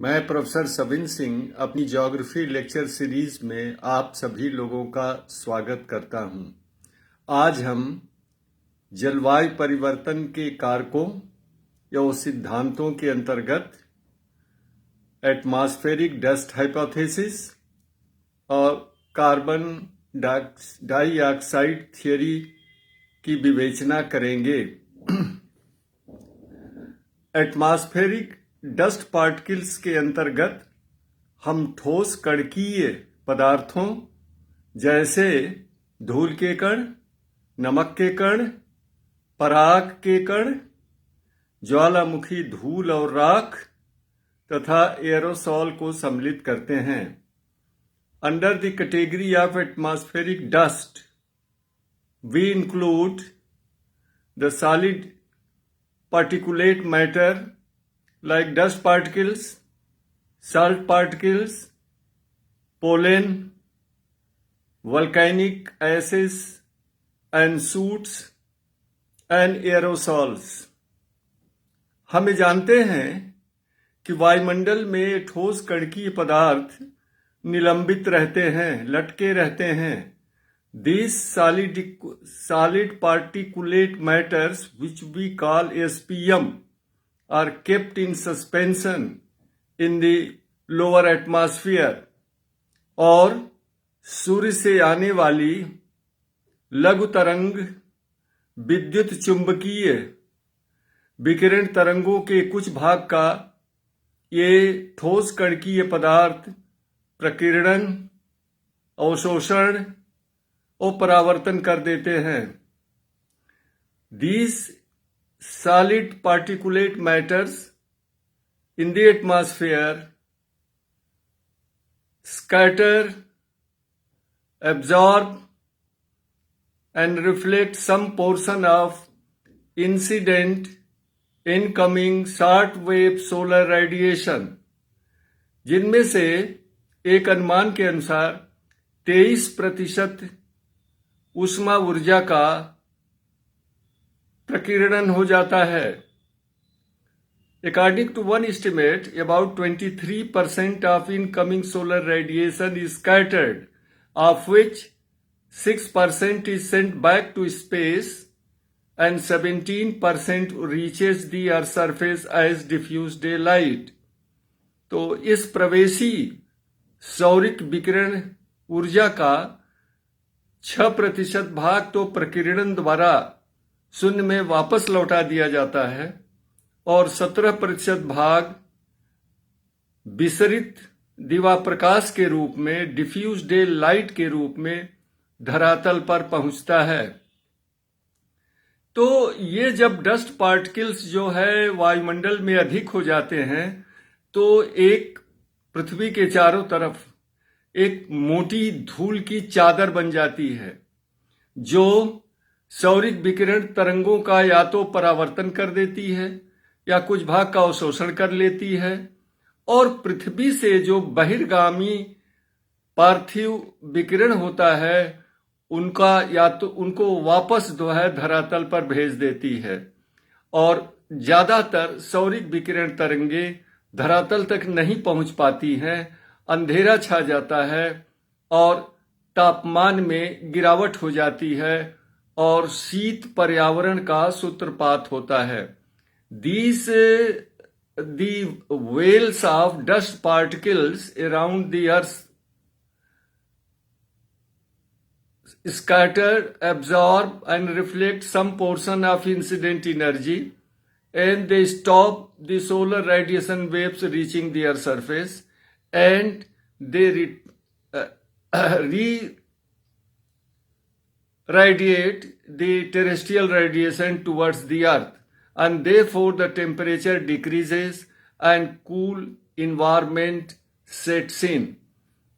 मैं प्रोफेसर सविन सिंह अपनी geography lecture series में आप सभी लोगों का स्वागत करता हूं। आज हम जलवायु परिवर्तन के कारकों या सिद्धांतों के अंतर्गत एटमॉस्फेरिक डस्ट हाइपोथेसिस और कार्बन डाइऑक्साइड थियरी की विवेचना करेंगे। एटमॉस्फेरिक डस्ट पार्टिकल्स के अंतर्गत हम ठोस कणकीय पदार्थों जैसे धूल के कण, नमक के कण, पराग के कण, ज्वालामुखी धूल और राख तथा एरोसॉल को सम्मिलित करते हैं। Under the category of atmospheric dust we include the solid particulate matter like dust particles, salt particles, pollen, volcanic ashes and soot and aerosols। हम जानते हैं कि वायुमंडल में ठोस कणकीय पदार्थ निलंबित रहते हैं, लटके रहते हैं। These solid particulate matters, which we call SPM, are kept in suspension in the lower atmosphere और सूर्य से आने वाली लघु तरंग विद्युत चुंबकीय विकिरण तरंगों के कुछ भाग का ये ठोस कणकीय पदार्थ प्रकीर्णन, अवशोषण और परावर्तन कर देते हैं। These solid particulate matters in the atmosphere scatter, absorb and reflect some portion of incident incoming short wave solar radiation, जिनमें से एक अनुमान के अनुसार 23% ऊष्मा ऊर्जा का प्रकीर्णन हो जाता है। According to one estimate, about 23% of incoming solar radiation is scattered, of which 6% is sent back to space and 17% reaches the earth's surface as diffuse daylight। तो इस प्रवेशी सौरिक विकिरण ऊर्जा का 6% भाग तो प्रकीर्णन द्वारा शून्य में वापस लौटा दिया जाता है और 17% भाग विसरित दिवा प्रकाश के रूप में, डिफ्यूज डे लाइट के रूप में धरातल पर पहुंचता है। तो ये जब डस्ट पार्टिकल्स जो है वायुमंडल में अधिक हो जाते हैं तो एक पृथ्वी के चारों तरफ एक मोटी धूल की चादर बन जाती है जो सौरिक विकिरण तरंगों का या तो परावर्तन कर देती है या कुछ भाग का अवशोषण कर लेती है और पृथ्वी से जो बहिर्गामी पार्थिव विकिरण होता है उनका या तो उनको वापस जो है धरातल पर भेज देती है और ज्यादातर सौरिक विकिरण तरंगे धरातल तक नहीं पहुंच पाती हैं। अंधेरा छा जाता है और तापमान में गिरावट हो जाती है और शीत पर्यावरण का सूत्रपात होता है। These the veils of dust particles around the earth scatter, absorb and reflect some portion of incident energy and they stop the solar radiation waves reaching the earth's surface and they radiate the terrestrial radiation towards the earth and therefore the temperature decreases and cool environment sets in।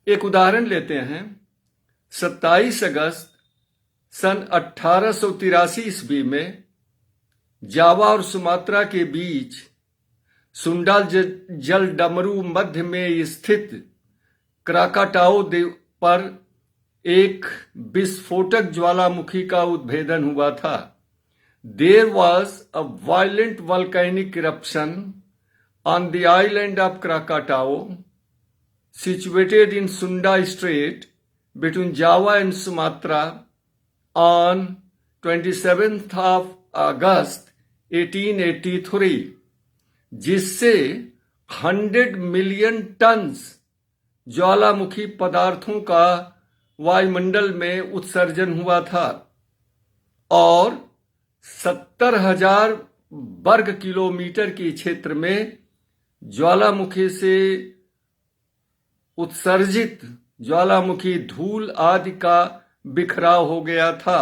एक उदाहरण लेते हैं। 27 अगस्त सन 1883 ईस्वी में जावा और Sumatra के बीच सुंडाल जल डमरू मध्य में स्थित क्राकाटाओ पर एक विस्फोटक ज्वालामुखी का उद्भेदन हुआ था। There was a violent volcanic eruption on the island of Krakatau, situated in Sunda Strait between Java and Sumatra, on 27th of August 1883, जिससे 100 मिलियन टन्स ज्वालामुखी पदार्थों का वायुमंडल में उत्सर्जन हुआ था और 70,000 वर्ग किलोमीटर के क्षेत्र में ज्वालामुखी से उत्सर्जित ज्वालामुखी धूल आदि का बिखराव हो गया था.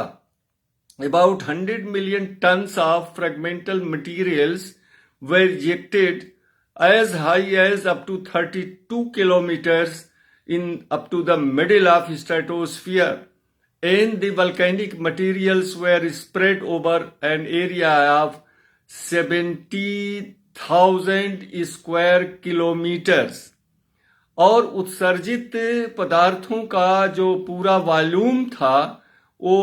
About 100 million tons of fragmental materials were ejected as high as up to 32 kilometers up to the middle of stratosphere, and the volcanic materials were spread over an area of 70,000 square kilometers. और उत्सर्जित पदार्थों का जो पूरा volume था वो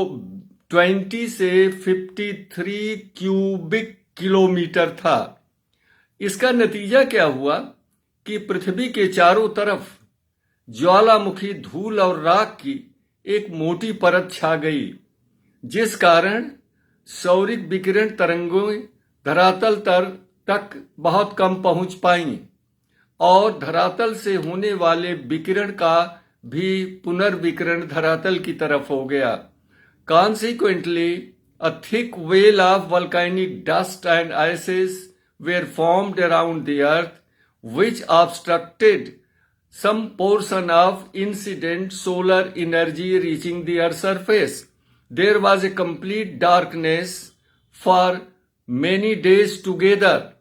20 से 53 cubic kilometre था. इसका नतीजा क्या हुआ कि पृथ्वी के चारों तरफ ज्वालामुखी धूल और राख की एक मोटी परत छा गई, जिस कारण सौरिक विकिरण तरंगें धरातल तक बहुत कम पहुंच पाईं और धरातल से होने वाले विकिरण का भी पुनर्विकिरण धरातल की तरफ हो गया. Consequently, a thick veil of volcanic dust and ashes were formed around the earth, which obstructed some portion of incident solar energy reaching the earth's surface. There was a complete darkness for many days together.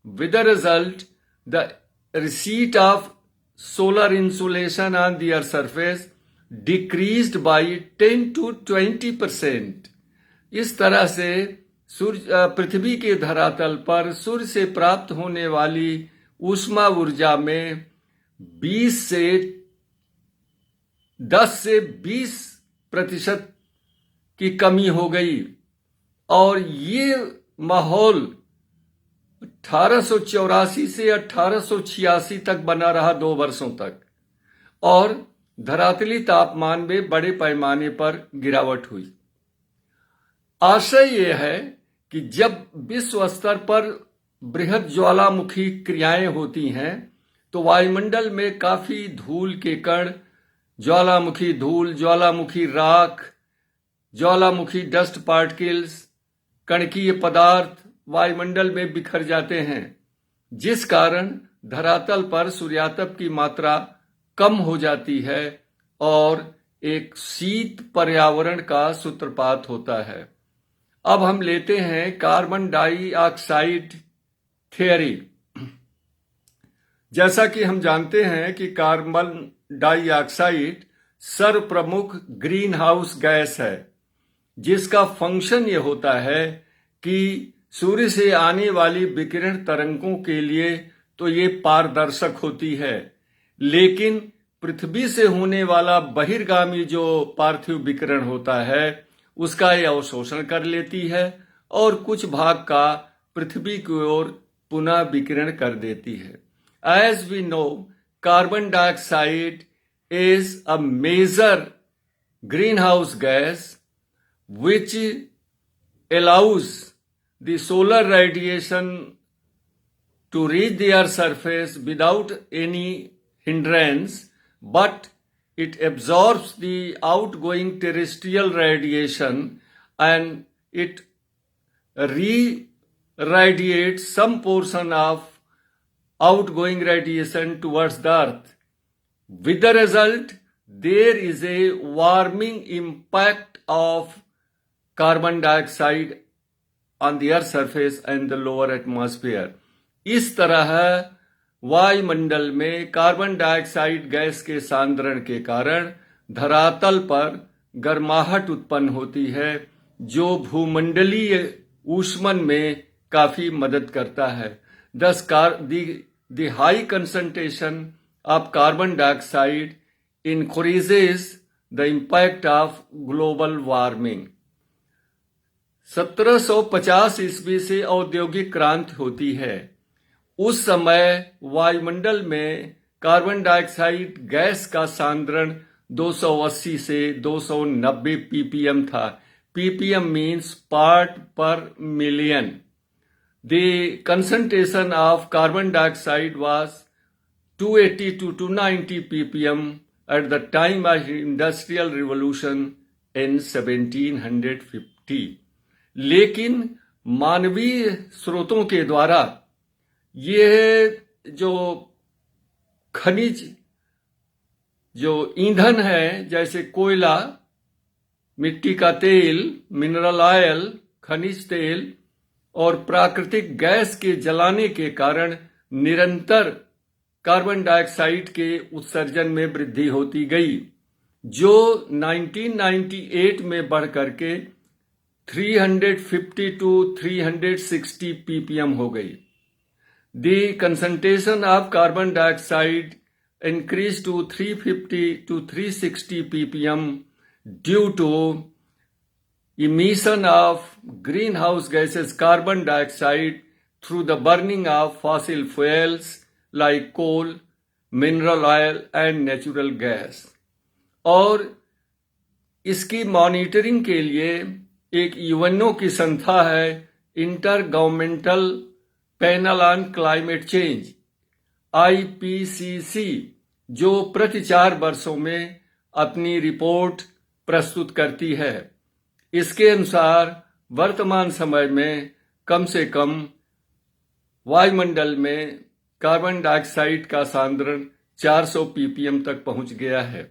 With the result, the receipt of solar insolation on the earth's surface decreased by 10 to 20%. इस तरह से पृथ्वी के धरातल पर सूर्य से प्राप्त होने वाली ऊष्मा ऊर्जा में 10 से 20% की कमी हो गई और ये माहौल 1884 से 1886 तक बना रहा 2 वर्षों तक और धरातली तापमान में बड़े पैमाने पर गिरावट हुई. आशय यह है कि जब विश्व स्तर पर बृहद ज्वालामुखी क्रियाएं होती हैं तो वायुमंडल में काफी धूल के कण, ज्वालामुखी धूल, ज्वालामुखी राख, ज्वालामुखी डस्ट पार्टिकल्स, कणकीय पदार्थ वायुमंडल में बिखर जाते हैं, जिस कारण धरातल पर सूर्यातप की मात्रा कम हो जाती है और एक शीत पर्यावरण का सूत्रपात होता है. अब हम लेते हैं कार्बन डाइऑक्साइड थ्योरी. जैसा कि हम जानते हैं कि कार्बन डाइऑक्साइड सर्वप्रमुख ग्रीन हाउस गैस है, जिसका फंक्शन ये होता है कि सूर्य से आने वाली विकिरण तरंगों के लिए तो ये पारदर्शक होती है, लेकिन पृथ्वी से होने वाला बहिर्गामी जो पार्थिव विकिरण होता है उसका यह अवशोषण कर लेती है और कुछ भाग का पृथ्वी की ओर पुनः विकिरण कर देती है. As we know, carbon dioxide is a major green house gas which allows the solar radiation to reach the Earth's surface without any hindrance, but it absorbs the outgoing terrestrial radiation and it re-radiates some portion of outgoing radiation towards the Earth. With the result, there is a warming impact of carbon dioxide on the Earth's surface and the lower atmosphere. इस तरह वायुमंडल में carbon dioxide gas के सांद्रण के कारण धरातल पर गर्माहट उत्पन्न होती है, जो भूमंडलीय ऊष्मन में काफी मदद करता है. Thus, the high concentration of carbon dioxide increases the impact of global warming. 1750 ईस्वी से औद्योगिक क्रांति होती है उस समय वायुमंडल में कार्बन डाइऑक्साइड गैस का सांद्रण 280 से 290 ppm था। ppm मीन्स पार्ट पर million. The concentration of carbon dioxide was 280 to 290 ppm at the time of Industrial Revolution in 1750। लेकिन मानवीय स्रोतों के द्वारा यह जो खनिज जो ईंधन है, जैसे कोयला, मिट्टी का तेल, मिनरल ऑयल, खनिज तेल और प्राकृतिक गैस के जलाने के कारण निरंतर कार्बन डाइऑक्साइड के उत्सर्जन में वृद्धि होती गई, जो 1998 में बढ़ करके 350 to 360 ppm हो गई। The concentration of carbon dioxide increased to 350 to 360 ppm due to emission of greenhouse gases carbon dioxide through the burning of fossil fuels like coal, mineral oil and natural gas। और इसकी monitoring के लिए एक UNO की संस्था है, inter governmental panel on climate change, IPCC, जो प्रति 4 वर्षों में अपनी रिपोर्ट प्रस्तुत करती है। इसके अनुसार वर्तमान समय में कम से कम वायुमंडल में कार्बन डाइऑक्साइड का सांद्रण 400 ppm तक पहुंच गया है।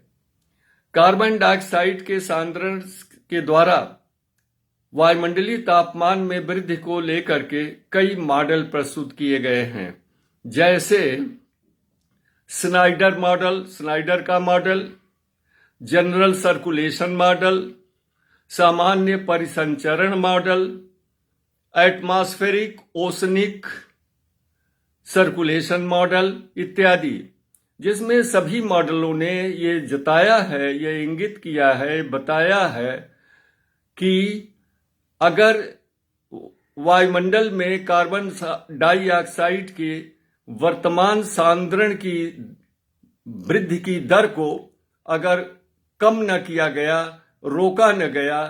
कार्बन डाइऑक्साइड के सांद्रण के द्वारा वायुमंडलीय तापमान में वृद्धि को लेकर के कई मॉडल प्रस्तुत किए गए हैं, जैसे स्नाइडर का मॉडल, जनरल सर्कुलेशन मॉडल, सामान्य परिसंचरण model, atmospheric oceanic circulation model इत्यादि, जिसमें सभी मॉडलों ने ये जताया है, ये इंगित किया है, बताया है कि अगर वायुमंडल में कार्बन डाइऑक्साइड के वर्तमान सांद्रण की वृद्धि की दर को अगर कम न किया गया, रोका न गया,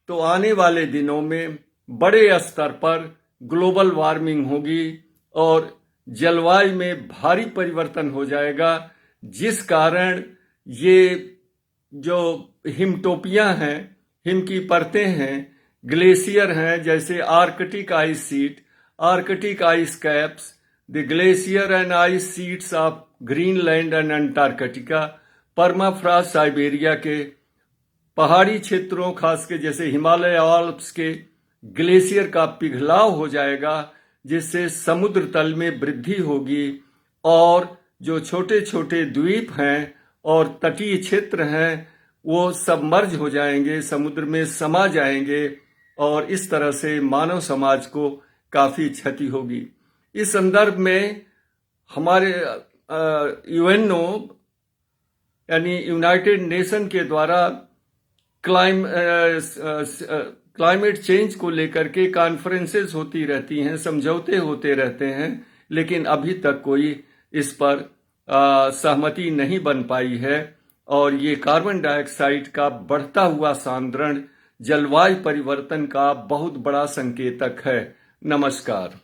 तो आने वाले दिनों में बड़े स्तर पर ग्लोबल वार्मिंग होगी और जलवायु में भारी परिवर्तन हो जाएगा, जिस कारण ये जो हिमटोपियां हैं, हिम की परतें हैं, ग्लेशियर हैं, जैसे Arctic ice sheet, Arctic ice caps, the glacier and ice sheets of Greenland and Antarctica, permafrost Siberia के पहाड़ी क्षेत्रों, खास के जैसे हिमालय आल्प्स के ग्लेशियर का पिघलाव हो जाएगा, जिससे समुद्र तल में वृद्धि होगी और जो छोटे छोटे द्वीप हैं और तटीय क्षेत्र हैं वो सबमर्ज हो जाएंगे, समुद्र में समा जाएंगे और इस तरह से मानव समाज को काफी क्षति होगी। इस संदर्भ में हमारे यूएनओ यानी यूनाइटेड नेशन के द्वारा क्लाइमेट चेंज को लेकर के कॉन्फ्रेंसेस होती रहती हैं, समझौते होते रहते हैं, लेकिन अभी तक कोई इस पर सहमति नहीं बन पाई है और ये कार्बन डाइऑक्साइड का बढ़ता हुआ सांद्रण जलवायु परिवर्तन का बहुत बड़ा संकेतक है। नमस्कार।